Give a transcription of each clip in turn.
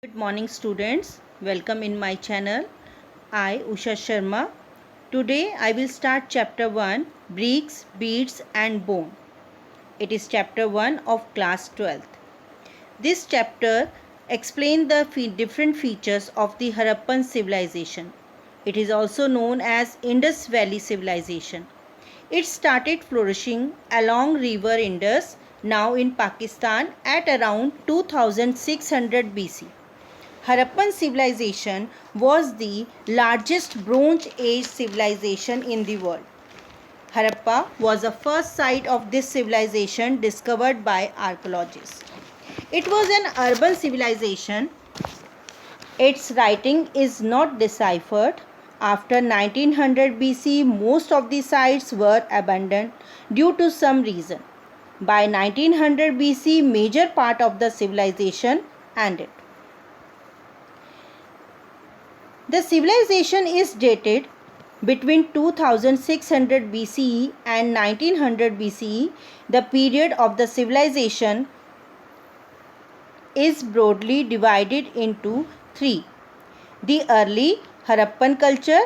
Good morning students, welcome in my channel. I Usha Sharma. Today I will start chapter 1 Bricks, Beads and Bone. It is chapter 1 of class 12th. This chapter explains the different features of the Harappan civilization. It is also known as Indus Valley civilization. It started flourishing along river Indus, now in Pakistan, at around 2600 BC. Harappan civilization was the largest Bronze Age civilization in the world. Harappa was the first site of this civilization discovered by archaeologists. It was an urban civilization. Its writing is not deciphered. After 1900 BC, most of the sites were abandoned due to some reason. By 1900 BC, major part of the civilization ended. The civilization is dated between 2600 BCE and 1900 BCE. The period of the civilization is broadly divided into three: the early Harappan culture,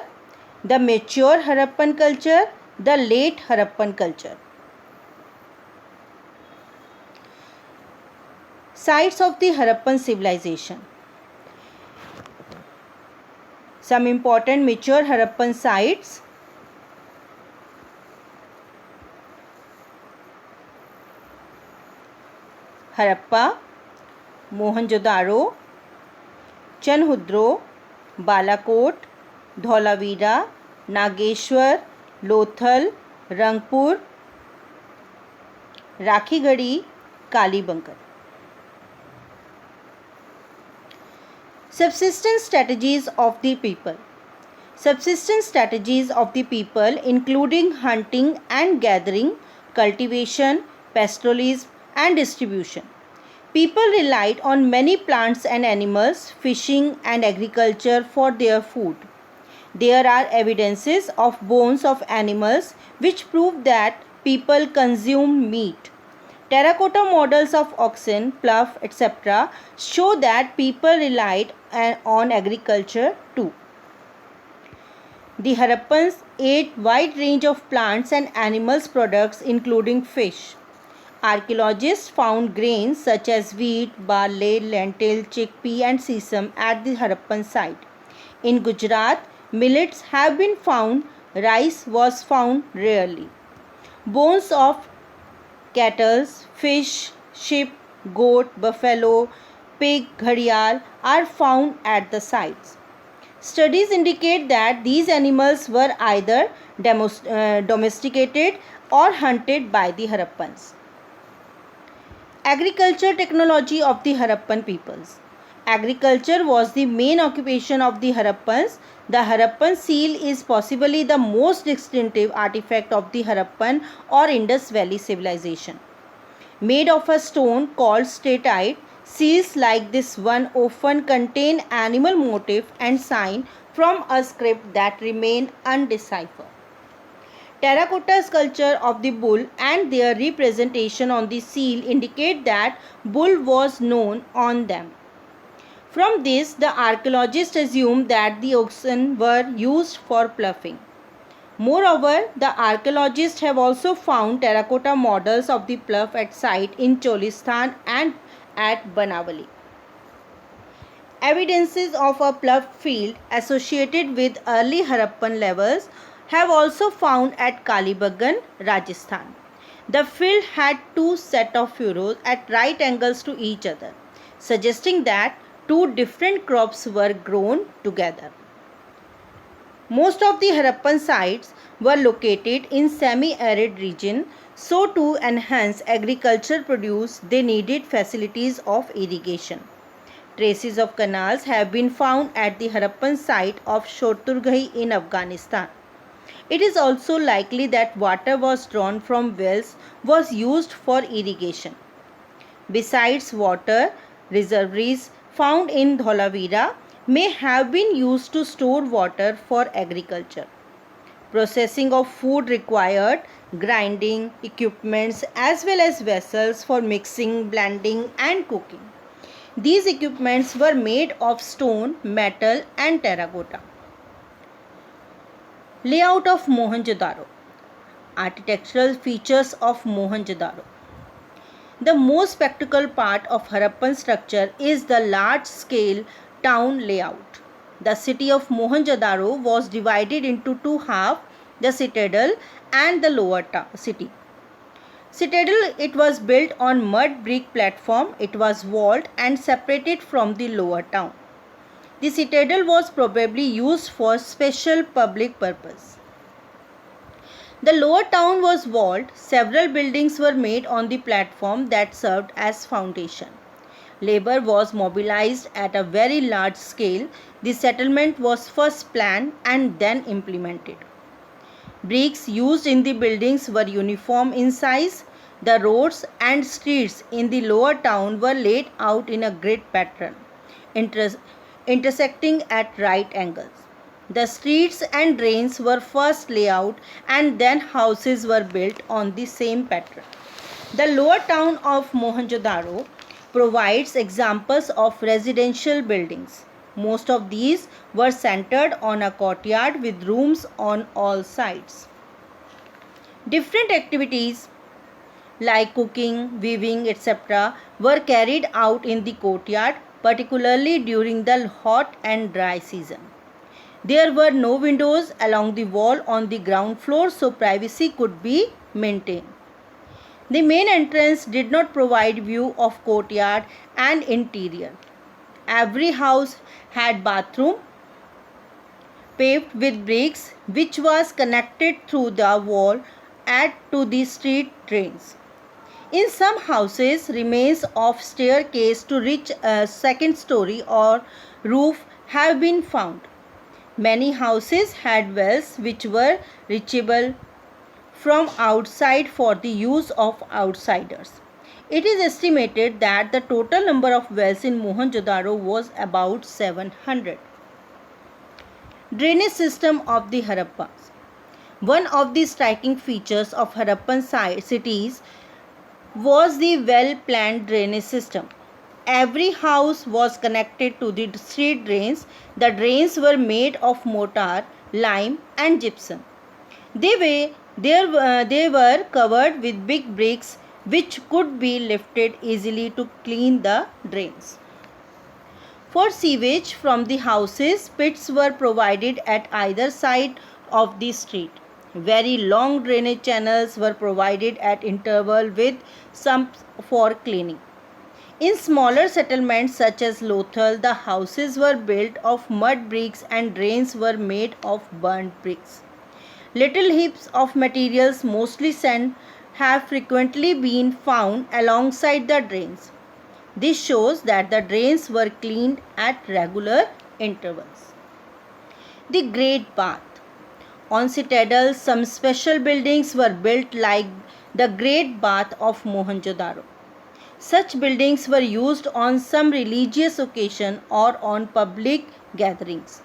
the mature Harappan culture, the late Harappan culture. Sites of the Harappan civilization. Some important mature Harappan sites: Harappa, Mohenjo-daro, Chanhudro, Balakot, Dholavira, Nageshwar, Lothal, Rangpur, Rakhigadi, Kalibankar. Subsistence strategies of the people. Subsistence strategies of the people including hunting and gathering, cultivation, pastoralism and distribution. People relied on many plants and animals, fishing and agriculture for their food. There are evidences of bones of animals which prove that people consumed meat. Terracotta models of oxen, plough, etc. show that people relied on agriculture too. The Harappans ate wide range of plants and animals products including fish. Archaeologists found grains such as wheat, barley, lentil, chickpea and sesame at the Harappan site. In Gujarat, millets have been found. Rice was found rarely. Bones of cattle, fish, sheep, goat, buffalo, pig, gharial are found at the sites. Studies indicate that these animals were either domesticated or hunted by the Harappans. Agriculture technology of the Harappan peoples. Agriculture was the main occupation of the Harappans. The Harappan seal is possibly the most distinctive artifact of the Harappan or Indus Valley civilization. Made of a stone called statite, seals like this one often contain animal motif and sign from a script that remain undeciphered. Terracotta sculpture of the bull and their representation on the seal indicate that bull was known on them. From this, the archaeologists assume that the oxen were used for ploughing. Moreover, the archaeologists have also found terracotta models of the plough at site in Cholistan and at Banavali. Evidences of a plough field associated with early Harappan levels have also found at Kalibangan, Rajasthan. The field had two sets of furrows at right angles to each other, suggesting that two different crops were grown together. Most of the Harappan sites were located in semi-arid region, so to enhance agricultural produce they needed facilities of irrigation. Traces of canals have been found at the Harappan site of Shoturgai in Afghanistan. It is also likely that water was drawn from wells was used for irrigation. Besides water, reservoirs found in Dholavira may have been used to store water for agriculture. Processing of food required grinding equipments as well as vessels for mixing, blending and cooking. These equipments were made of stone, metal and terracotta. Layout of Mohenjo-daro. Architectural features of Mohenjo-daro. The most spectacular part of Harappan structure is the large-scale town layout. The city of Mohenjo-daro was divided into two halves, the citadel and the lower city. Citadel, it was built on mud brick platform. It was walled and separated from the lower town. The citadel was probably used for special public purpose. The lower town was walled. Several buildings were made on the platform that served as foundation. Labor was mobilized at a very large scale. The settlement was first planned and then implemented. Bricks used in the buildings were uniform in size. The roads and streets in the lower town were laid out in a grid pattern, intersecting at right angles. The streets and drains were first laid out and then houses were built on the same pattern. The lower town of Mohenjo-daro provides examples of residential buildings. Most of these were centered on a courtyard with rooms on all sides. Different activities like cooking, weaving, etc. were carried out in the courtyard, particularly during the hot and dry season. There were no windows along the wall on the ground floor, so privacy could be maintained. The main entrance did not provide view of courtyard and interior. Every house had bathroom paved with bricks, which was connected through the wall to the street drains. In some houses, remains of staircase to reach a second story or roof have been found. Many houses had wells which were reachable from outside for the use of outsiders. It is estimated that the total number of wells in Mohenjo-daro was about 700. Drainage system of the Harappas. One of the striking features of Harappan cities was the well-planned drainage system. Every house was connected to the street drains. The drains were made of mortar, lime and gypsum. They were covered with big bricks which could be lifted easily to clean the drains. For sewage from the houses, pits were provided at either side of the street. Very long drainage channels were provided at interval with sumps for cleaning. In smaller settlements such as Lothal, the houses were built of mud bricks and drains were made of burnt bricks. Little heaps of materials, mostly sand, have frequently been found alongside the drains. This shows that the drains were cleaned at regular intervals. The Great Bath. On citadels, some special buildings were built like the Great Bath of Mohenjo-daro. Such buildings were used on some religious occasion or on public gatherings.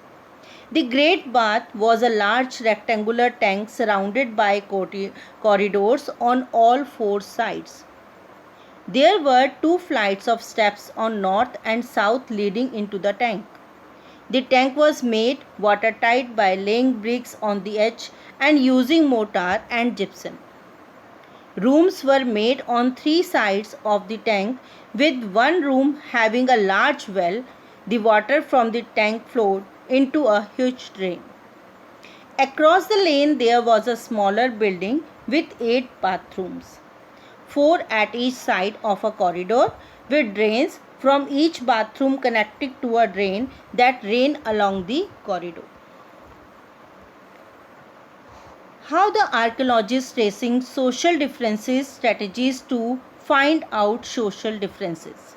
The Great Bath was a large rectangular tank surrounded by corridors on all four sides. There were two flights of steps on north and south leading into the tank. The tank was made watertight by laying bricks on the edge and using mortar and gypsum. Rooms were made on three sides of the tank, with one room having a large well. The water from the tank flowed into a huge drain. Across the lane there was a smaller building with 8 bathrooms, 4 at each side of a corridor, with drains from each bathroom connected to a drain that ran along the corridor. How the archaeologists tracing social differences, strategies to find out social differences.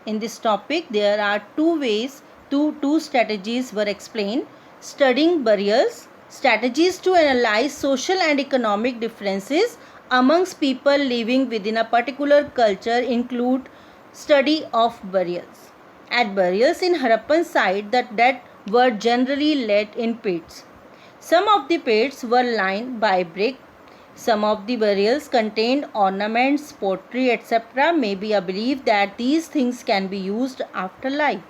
In this topic, there are two strategies were explained. Studying burials, strategies to analyze social and economic differences amongst people living within a particular culture include study of burials. At burials in Harappan site, the dead were generally laid in pits. Some of the pits were lined by brick, Some of the burials contained ornaments, pottery, etc. may be a belief that these things can be used after life.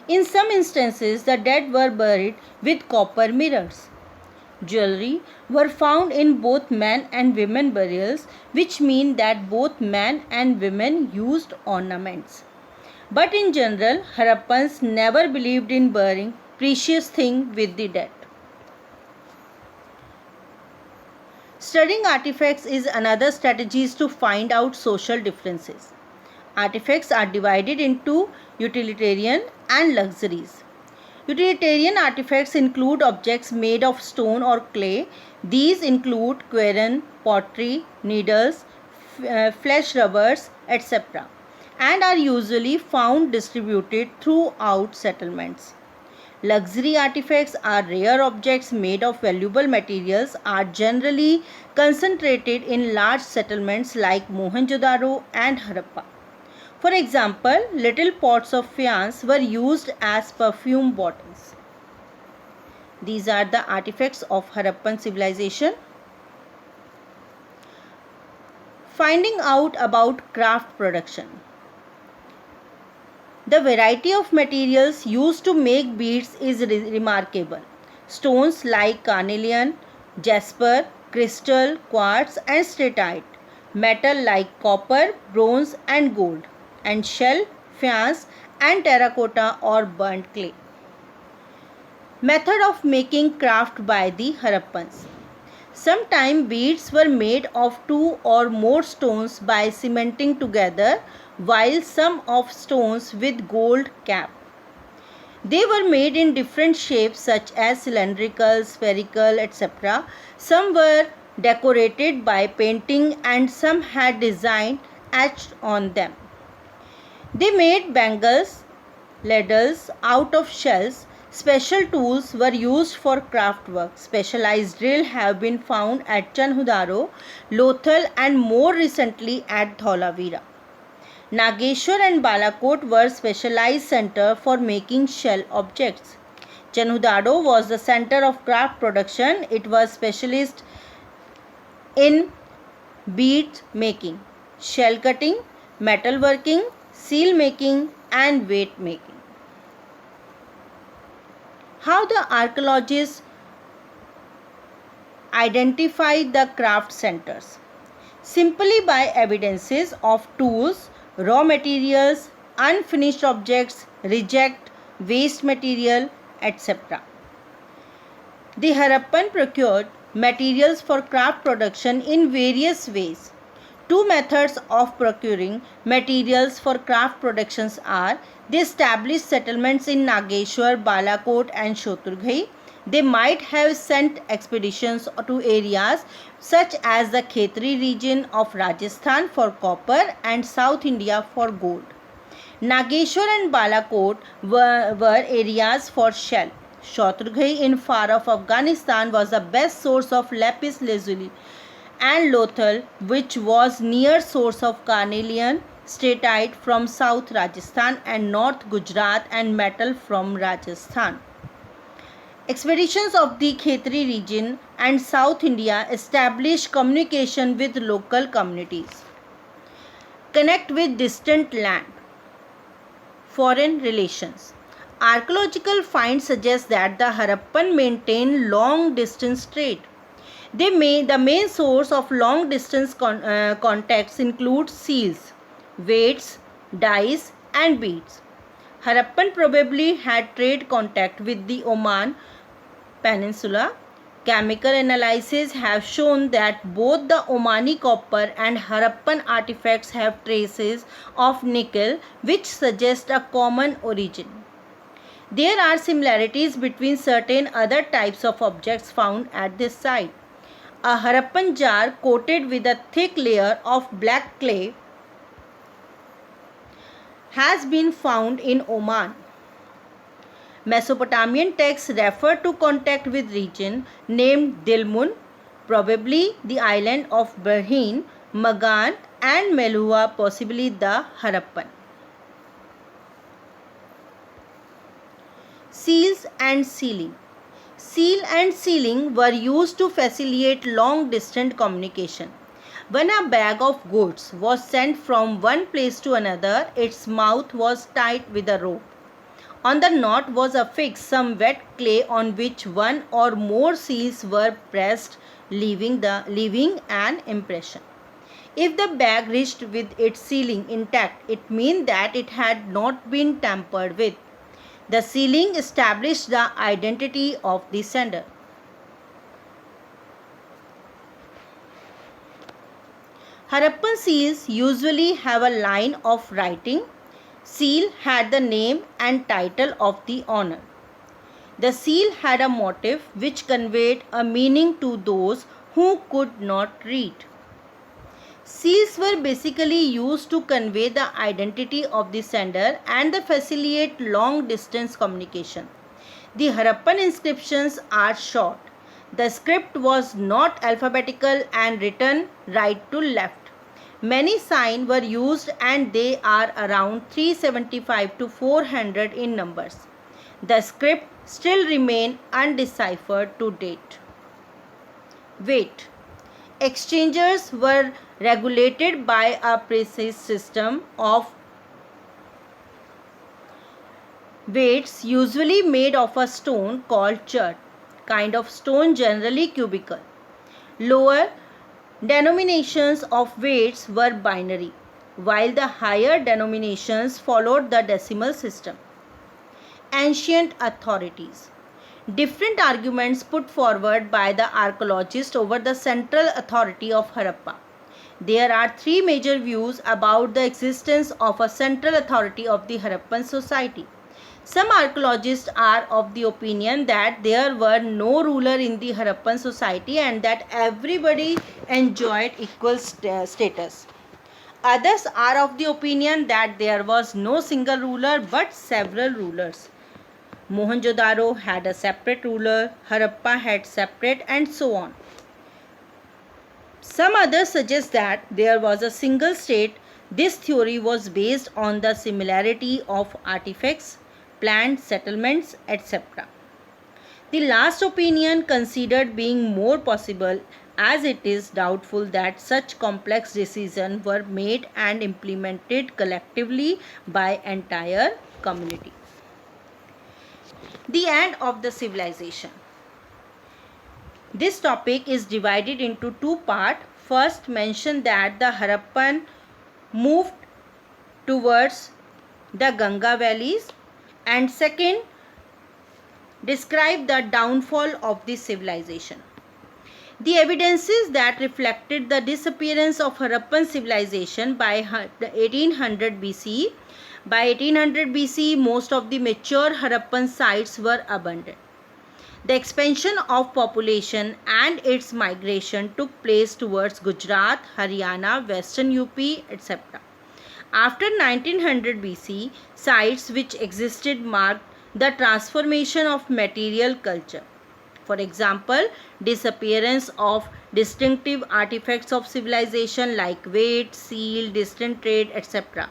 In some instances, the dead were buried with copper mirrors. Jewelry were found in both men and women burials, which mean that both men and women used ornaments. But in general, Harappans never believed in burying precious things with the dead. Studying artifacts is another strategy to find out social differences. Artifacts are divided into utilitarian and luxuries. Utilitarian artifacts include objects made of stone or clay. These include quern, pottery, needles, flesh rubbers, etc., and are usually found distributed throughout settlements. Luxury artifacts are rare objects made of valuable materials, are generally concentrated in large settlements like Mohenjo-daro and Harappa. For example, little pots of faience were used as perfume bottles. These are the artifacts of Harappan civilization. Finding out about craft production. The variety of materials used to make beads is remarkable. Stones like carnelian, jasper, crystal, quartz and steatite. Metal like copper, bronze and gold. And shell, faience and terracotta or burnt clay. Method of making craft by the Harappans. Sometimes beads were made of 2 or more stones by cementing together, while some of stones with gold cap. They were made in different shapes such as cylindrical, spherical, etc. Some were decorated by painting and some had design etched on them. They made bangles, ladles out of shells. Special tools were used for craft work. Specialized drill have been found at Chanhudaro, Lothal and more recently at Dholavira. Nageshwar and Balakot were specialized center for making shell objects. Chanhudaro was the center of craft production. It was specialist in bead making, shell cutting, metal working, seal making and weight making. How the archaeologists identified the craft centers? Simply by evidences of tools, raw materials, unfinished objects, reject, waste material, etc. The Harappan procured materials for craft production in various ways. Two methods of procuring materials for craft productions are: they established settlements in Nageshwar, Balakot and Shoturghai. They might have sent expeditions to areas such as the Khetri region of Rajasthan for copper and South India for gold. Nageshwar and Balakot were areas for shell. Shoturghai in far-off Afghanistan was the best source of lapis lazuli, and Lothal, which was near source of carnelian, steatite from South Rajasthan and North Gujarat and metal from Rajasthan. Expeditions of the Khetri region and South India established communication with local communities. Connect with distant land. Foreign relations. Archaeological finds suggest that the Harappan maintained long distance trade. The main source of long distance contacts include seals, weights, dyes and beads. Harappan probably had trade contact with the Oman Peninsula. Chemical analyses have shown that both the Omani copper and Harappan artifacts have traces of nickel, which suggest a common origin. There are similarities between certain other types of objects found at this site. A Harappan jar coated with a thick layer of black clay has been found in Oman. Mesopotamian texts refer to contact with region named Dilmun, probably the island of Berhin, Magan and Meluhua, possibly the Harappan. Seals and sealing. Seal and sealing were used to facilitate long-distance communication. When a bag of goods was sent from one place to another, its mouth was tied with a rope. On the knot was affixed some wet clay on which one or more seals were pressed, leaving an impression. If the bag reached with its sealing intact, it meant that it had not been tampered with. The sealing established the identity of the sender. Harappan seals usually have a line of writing. Seal had the name and title of the owner. The seal had a motif which conveyed a meaning to those who could not read. Seals were basically used to convey the identity of the sender and facilitate long distance communication. The Harappan inscriptions are short. The script was not alphabetical and written right to left. Many signs were used and they are around 375 to 400 in numbers. The script still remain undeciphered to date. Weight. Exchangers were regulated by a precise system of weights usually made of a stone called chert, kind of stone generally cubical. Lower denominations of weights were binary, while the higher denominations followed the decimal system. Ancient authorities. Different arguments put forward by the archaeologists over the central authority of Harappa. There are three major views about the existence of a central authority of the Harappan society. Some archaeologists are of the opinion that there were no ruler in the Harappan society and that everybody enjoyed equal status. Others are of the opinion that there was no single ruler but several rulers. Mohenjo-daro had a separate ruler, Harappa had separate, and so on. Some others suggest that there was a single state. This theory was based on the similarity of artifacts, planned settlements, etc. The last opinion considered being more possible, as it is doubtful that such complex decisions were made and implemented collectively by entire community. The end of the civilization. This topic is divided into two parts. First, mention that the Harappan moved towards the Ganga valleys, and second, describe the downfall of this civilization. The evidences that reflected the disappearance of Harappan civilization by 1800 BC. By 1800 BC, most of the mature Harappan sites were abandoned. The expansion of population and its migration took place towards Gujarat, Haryana, Western UP, etc. After 1900 BC, sites which existed marked the transformation of material culture. For example, disappearance of distinctive artifacts of civilization like weight, seal, distant trade, etc.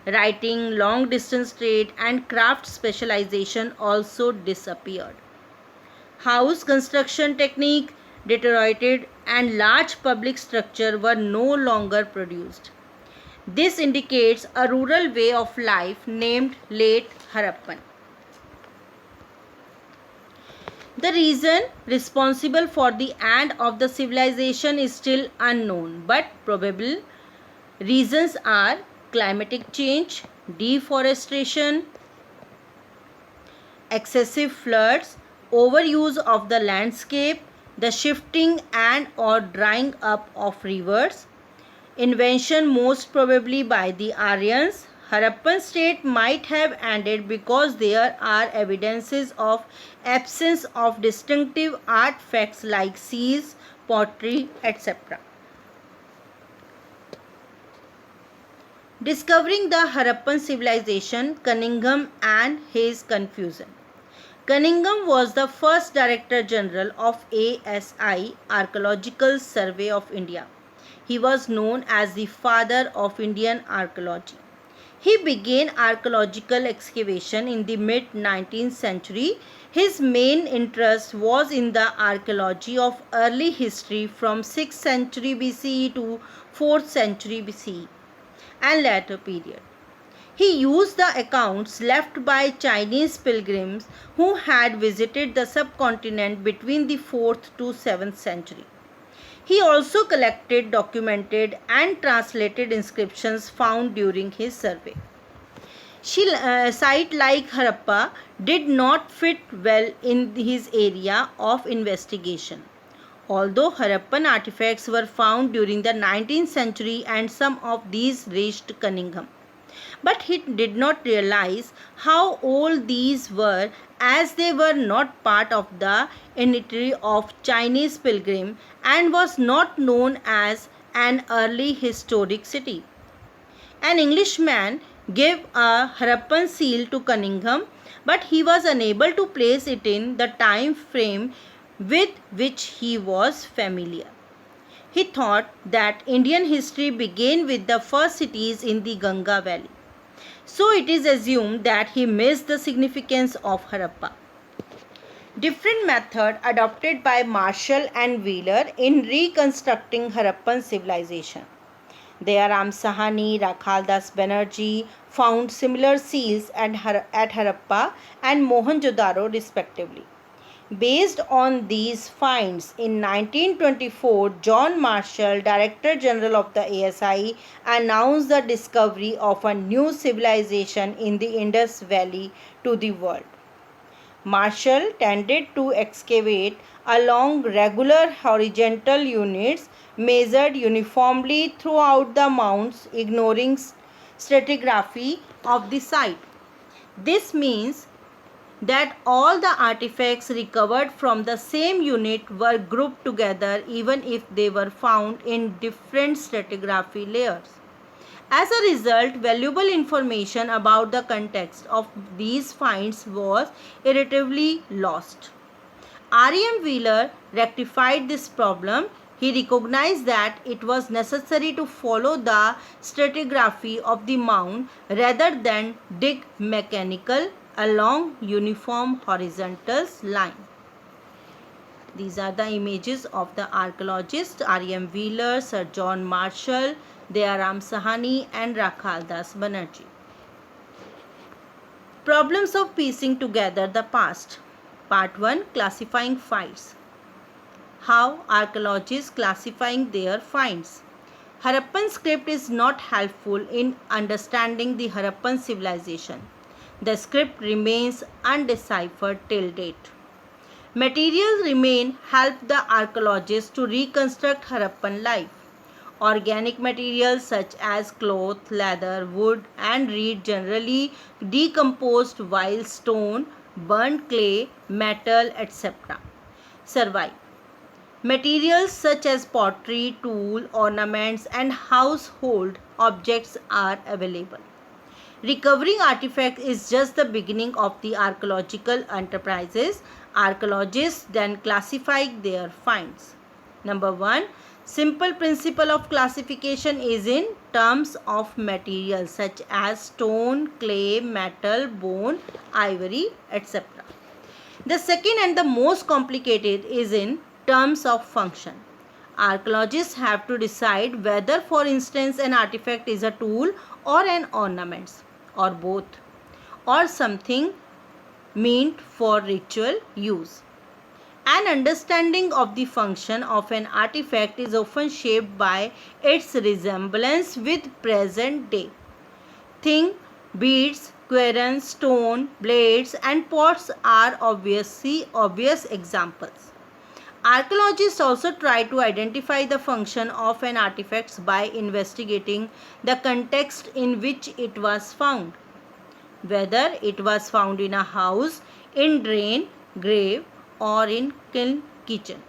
Writing, long distance trade, and craft specialization also disappeared. House construction technique deteriorated and large public structure were no longer produced. This indicates a rural way of life named late Harappan. The reason responsible for the end of the civilization is still unknown, but probable reasons are climatic change, deforestation, excessive floods, overuse of the landscape, the shifting and or drying up of rivers, invention most probably by the Aryans. Harappan state might have ended because there are evidences of absence of distinctive artifacts like seals, pottery, etc. Discovering the Harappan civilization, Cunningham and his confusion. Cunningham was the first Director General of ASI, Archaeological Survey of India. He was known as the father of Indian archaeology. He began archaeological excavation in the mid-19th century. His main interest was in the archaeology of early history from 6th century BCE to 4th century BCE and later period. He used the accounts left by Chinese pilgrims who had visited the subcontinent between the 4th to 7th century. He also collected, documented, and translated inscriptions found during his survey. Sites like Harappa did not fit well in his area of investigation. Although Harappan artifacts were found during the 19th century and some of these reached Cunningham, but he did not realize how old these were, as they were not part of the itinerary of Chinese pilgrim and was not known as an early historic city. An Englishman gave a Harappan seal to Cunningham, but he was unable to place it in the time frame with which he was familiar. He thought that Indian history began with the first cities in the Ganga Valley. So it is assumed that he missed the significance of Harappa. Different method adopted by Marshall and Wheeler in reconstructing Harappan civilization. Dayaram Sahani, Rakhaldas Banerjee found similar seals at Harappa and Mohenjo-daro respectively. Based on these finds, in 1924, John Marshall, Director General of the ASI, announced the discovery of a new civilization in the Indus Valley to the world. Marshall tended to excavate along regular horizontal units measured uniformly throughout the mounds, ignoring stratigraphy of the site. This means that all the artifacts recovered from the same unit were grouped together even if they were found in different stratigraphy layers. As a result, valuable information about the context of these finds was irretrievably lost. R.M. Wheeler rectified this problem. He recognized that it was necessary to follow the stratigraphy of the mound rather than dig mechanical along uniform horizontal line. These are the images of the archaeologists R.M. Wheeler, Sir John Marshall, Dayaram Sahani and Rakhaldas Banerjee. Problems of piecing together the past. Part 1. Classifying finds. How archaeologists classifying their finds. Harappan script is not helpful in understanding the Harappan civilization. The script remains undeciphered till date. Materials remain help the archaeologists to reconstruct Harappan life. Organic materials such as cloth, leather, wood and reed generally decomposed, while stone, burnt clay, metal, etc. survive. Materials such as pottery, tool, ornaments and household objects are available. Recovering artifacts is just the beginning of the archaeological enterprises. Archaeologists then classify their finds. Number 1. Simple principle of classification is in terms of materials such as stone, clay, metal, bone, ivory, etc. The second and the most complicated is in terms of function. Archaeologists have to decide whether, for instance, an artifact is a tool or an ornament, or both, or something meant for ritual use. An understanding of the function of an artifact is often shaped by its resemblance with present day. Think beads, querns, stone, blades and pots are obvious examples. Archaeologists also try to identify the function of an artifact by investigating the context in which it was found, whether it was found in a house, in drain, grave, or in kiln kitchen.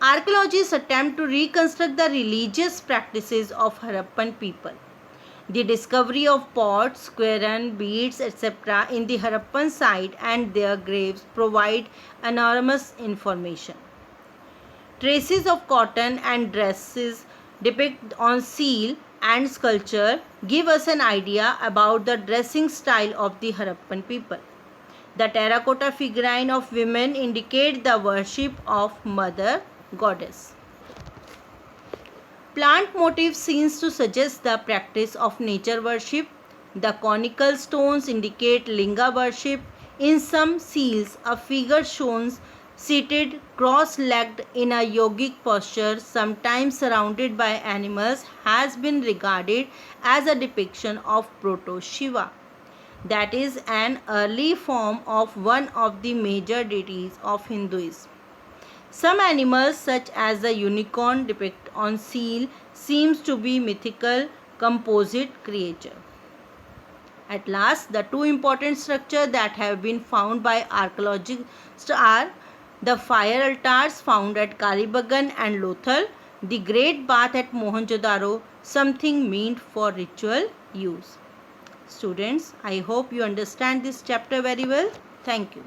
Archaeologists attempt to reconstruct the religious practices of Harappan people. The discovery of pots, quern, beads, etc. in the Harappan site and their graves provide enormous information. Traces of cotton and dresses depicted on seal and sculpture give us an idea about the dressing style of the Harappan people. The terracotta figurine of women indicate the worship of Mother Goddess. Plant motifs seems to suggest the practice of nature worship. The conical stones indicate linga worship. In some seals, a figure shown seated cross-legged in a yogic posture, sometimes surrounded by animals, has been regarded as a depiction of Proto-Shiva, that is, an early form of one of the major deities of Hinduism. Some animals, such as the unicorn depicted on seal, seems to be mythical composite creature. At last, the two important structures that have been found by archaeologists are the fire altars found at Kalibagan and Lothal, the great bath at Mohenjo-daro, something meant for ritual use. Students, I hope you understand this chapter very well. Thank you.